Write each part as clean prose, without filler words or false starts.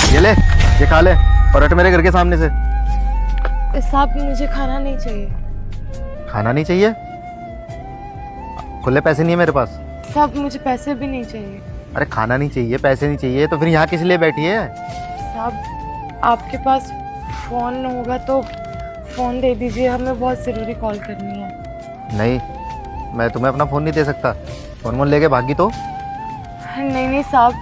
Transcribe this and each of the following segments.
ये ले, ये खा ले और हट मेरे घर के सामने से। साहब मुझे खाना नहीं चाहिए। खाना नहीं चाहिए? खुले पैसे नहीं है मेरे पास। साहब मुझे पैसे भी नहीं चाहिए। अरे खाना नहीं चाहिए, पैसे नहीं चाहिए तो फिर यहाँ किस लिए बैठी है? साहब आपके पास फ़ोन होगा तो फ़ोन दे दीजिए, हमें बहुत ज़रूरी कॉल करनी है। नहीं, मैं तुम्हें अपना फ़ोन नहीं दे सकता। फ़ोन लेके भागी तो? नहीं साहब,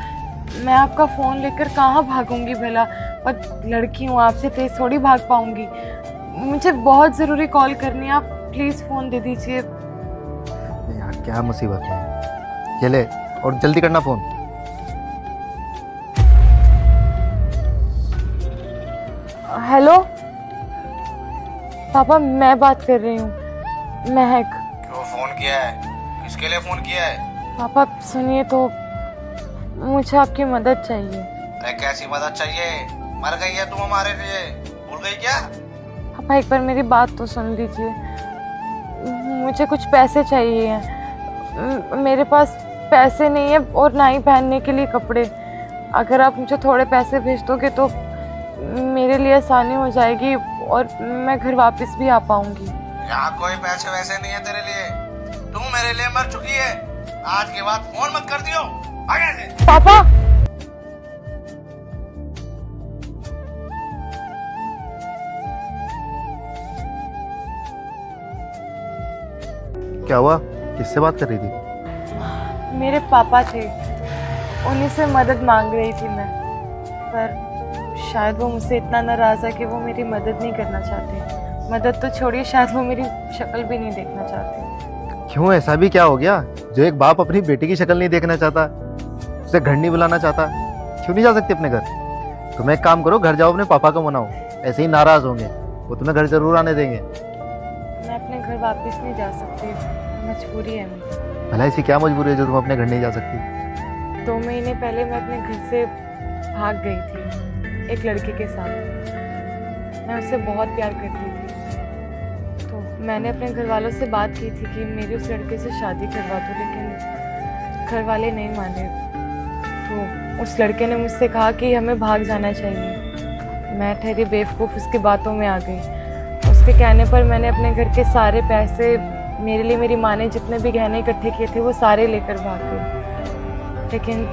मैं आपका फ़ोन लेकर कहाँ भागूंगी भला, और लड़की हूँ, आपसे तेज थोड़ी भाग पाऊंगी। मुझे बहुत ज़रूरी कॉल करनी है, आप प्लीज़ फ़ोन दे दीजिए। यार क्या मुसीबत है। ये ले और जल्दी करना फ़ोन। हेलो पापा, मैं बात कर रही हूँ, महक। क्यों फोन किया है? किसके लिए फोन किया है? पापा सुनिए तो, मुझे आपकी मदद चाहिए। अरे कैसी मदद चाहिए? मर गई है तुम हमारे लिए, भूल गई क्या? पापा एक बार मेरी बात तो सुन लीजिए, मुझे कुछ पैसे चाहिए हैं। मेरे पास पैसे नहीं है और ना ही पहनने के लिए कपड़े। अगर आप मुझे थोड़े पैसे भेज दोगे तो मेरे लिए आसानी हो जाएगी और मैं घर वापस भी आ पाऊंगी। यहाँ कोई पैसे वैसे नहीं है तेरे लिए, तू मेरे लिए मर चुकी है। आज के बाद फोन मत कर दियो, आगे से। पापा क्या हुआ? किससे बात कर रही थी? मेरे पापा थे, उन्हीं से मदद मांग रही थी मैं, पर शायद वो मुझसे इतना नाराज़ है कि वो मेरी मदद नहीं करना चाहते। मदद तो छोड़िए, शायद वो मेरी शक्ल भी नहीं देखना चाहते। क्यों, ऐसा भी क्या हो गया जो एक बाप अपनी बेटी की शक्ल नहीं देखना चाहता, उसे घर नहीं बुलाना चाहता? क्यों नहीं जा सकती अपने घर? तुम एक काम करो, घर जाओ, अपने पापा को मनाओ। ऐसे ही नाराज होंगे, वो तुम्हें घर जरूर आने देंगे। मैं अपने घर वापस नहीं जा सकती, मजबूरी है मेरी। भला ऐसी क्या मजबूरी है जो तुम अपने घर नहीं जा सकती? 2 महीने पहले मैं अपने घर से भाग गई थी एक लड़के के साथ। मैं उससे बहुत प्यार करती थी, तो मैंने अपने घर वालों से बात की थी कि मेरी उस लड़के से शादी करवा दो, लेकिन घर वाले नहीं माने। तो उस लड़के ने मुझसे कहा कि हमें भाग जाना चाहिए। मैं ठहरी बेवकूफ़ उसकी बातों में आ गई। उसके कहने पर मैंने अपने घर के सारे पैसे, मेरे लिए मेरी माँ ने जितने भी गहने इकट्ठे किए थे वो सारे लेकर भाग गई। लेकिन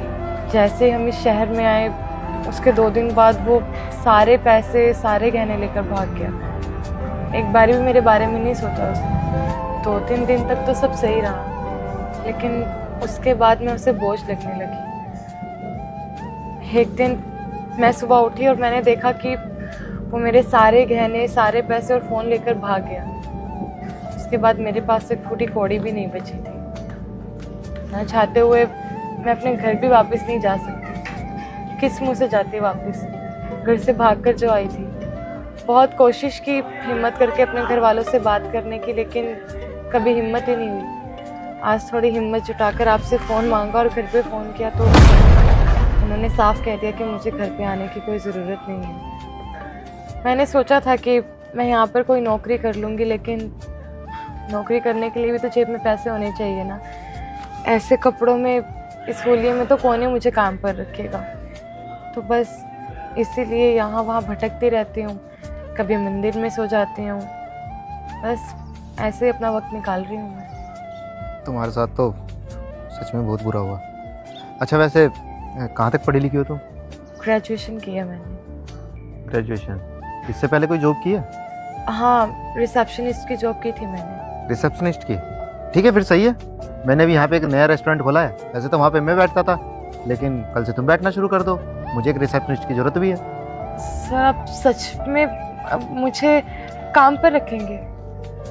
जैसे हम इस शहर में आए, उसके 2 दिन बाद वो सारे पैसे, सारे गहने लेकर भाग गया। एक बार भी मेरे बारे में नहीं सोचा उसने। 2-3 दिन तक तो सब सही रहा, लेकिन उसके बाद मैं उसे बोझ लगने लगी। एक दिन मैं सुबह उठी और मैंने देखा कि वो मेरे सारे गहने, सारे पैसे और फ़ोन लेकर भाग गया। उसके बाद मेरे पास एक फूटी कौड़ी भी नहीं बची थी। ना चाहते हुए मैं अपने घर भी वापस नहीं जा सकती। किस मुंह से जाती वापस, घर से भागकर जो आई थी। बहुत कोशिश की हिम्मत करके अपने घर वालों से बात करने की, लेकिन कभी हिम्मत ही नहीं हुई। आज थोड़ी हिम्मत जुटाकर आपसे फ़ोन मांगा और घर पे फ़ोन किया तो उन्होंने साफ कह दिया कि मुझे घर पे आने की कोई ज़रूरत नहीं है। मैंने सोचा था कि मैं यहाँ पर कोई नौकरी कर लूँगी, लेकिन नौकरी करने के लिए भी तो जेब में पैसे होने चाहिए ना। ऐसे कपड़ों में, इस होलिये में तो कौन ही मुझे काम पर रखेगा। तो बस इसीलिए यहाँ वहाँ भटकती रहती हूँ, कभी मंदिर में सो जाती हूँ। बस ऐसे अपना वक्त निकाल रही हूँ मैं। तुम्हारे साथ तो सच में बहुत बुरा हुआ। अच्छा वैसे कहाँ तक पढ़ी लिखी हो तुम? ग्रेजुएशन किया मैंने। ग्रेजुएशन? इससे पहले कोई जॉब की है? हाँ, रिसेप्शनिस्ट की जॉब की थी मैंने। रिसेप्शनिस्ट की? ठीक है, फिर सही है। मैंने भी यहाँ पे एक नया रेस्टोरेंट खोला है। वैसे तो वहाँ पे मैं बैठता था, लेकिन कल से तुम बैठना शुरू कर दो। मुझे एक रिसेप्शनिस्ट की ज़रूरत भी है। सर आप सच में मुझे काम पर रखेंगे?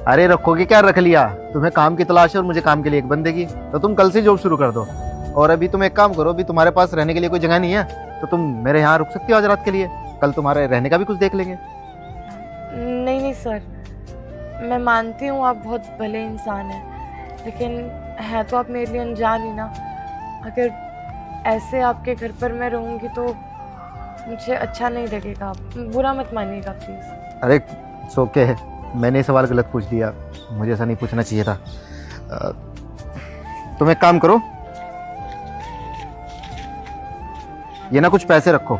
अरे रखोगे क्या, रख लिया। तुम्हें काम की तलाश है और मुझे काम के लिए एक बंदे की, तो तुम कल से जॉब शुरू कर दो। और अभी तुम एक काम करो, अभी तुम्हारे पास रहने के लिए कोई जगह नहीं है तो तुम मेरे यहाँ रुक सकती हो आज रात के लिए। कल तुम्हारे रहने का भी कुछ देख लेंगे। नहीं सर, मैं मानती हूँ आप बहुत भले इंसान हैं, लेकिन है तो आप मेरे लिए अनजान ही ना। अगर ऐसे आपके घर पर मैं रहूँगी तो मुझे अच्छा नहीं लगेगा। आप बुरा मत मानिएगा प्लीज़। अरे सोके है, मैंने ये सवाल गलत पूछ लिया, मुझे ऐसा नहीं पूछना चाहिए था। तुम एक काम करो, ये ना कुछ पैसे रखो,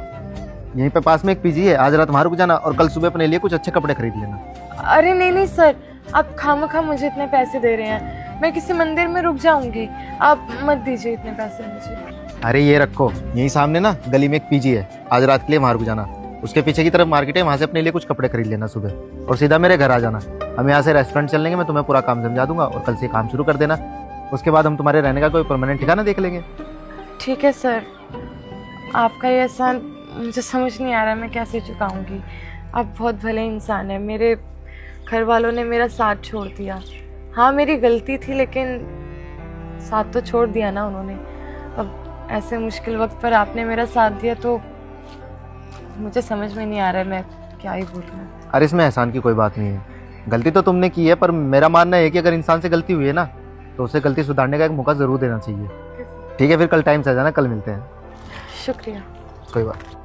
यहीं पे पास में एक पीजी है, आज रात वहाँ रुक जाना और कल सुबह अपने लिए कुछ अच्छे कपड़े खरीद लेना। अरे नहीं नहीं सर, आप खामखा मुझे इतने पैसे दे रहे हैं, मैं किसी मंदिर में रुक जाऊंगी, आप मत दीजिए इतने पैसे मुझे। अरे ये रखो, यहीं सामने ना गली में एक पीजी है, आज रात के लिए वहाँ रुक जाना। उसके पीछे की तरफ मार्केट है, वहाँ से अपने लिए कुछ कपड़े खरीद लेना सुबह और सीधा मेरे घर आ जाना। हम यहाँ से रेस्टोरेंट चल लेंगे, मैं तुम्हें पूरा काम समझा दूंगा और कल से काम शुरू कर देना। उसके बाद हम तुम्हारे रहने का कोई परमानेंट ठिकाना देख लेंगे। ठीक है सर, आपका ये एहसान मुझे समझ नहीं आ रहा मैं कैसे चुकाऊंगी। आप बहुत भले इंसान हैं, मेरे घर वालों ने मेरा साथ छोड़ दिया। हाँ मेरी गलती थी, लेकिन साथ तो छोड़ दिया ना उन्होंने। अब ऐसे मुश्किल वक्त पर आपने मेरा साथ दिया तो मुझे समझ में नहीं आ रहा है मैं क्या ही बोलूँ। अरे इसमें एहसान की कोई बात नहीं है, गलती तो तुमने की है, पर मेरा मानना है कि अगर इंसान से गलती हुई है ना तो उसे गलती सुधारने का एक मौका ज़रूर देना चाहिए। ठीक है, फिर कल टाइम से आ जाना, कल मिलते हैं। शुक्रिया। कोई बात।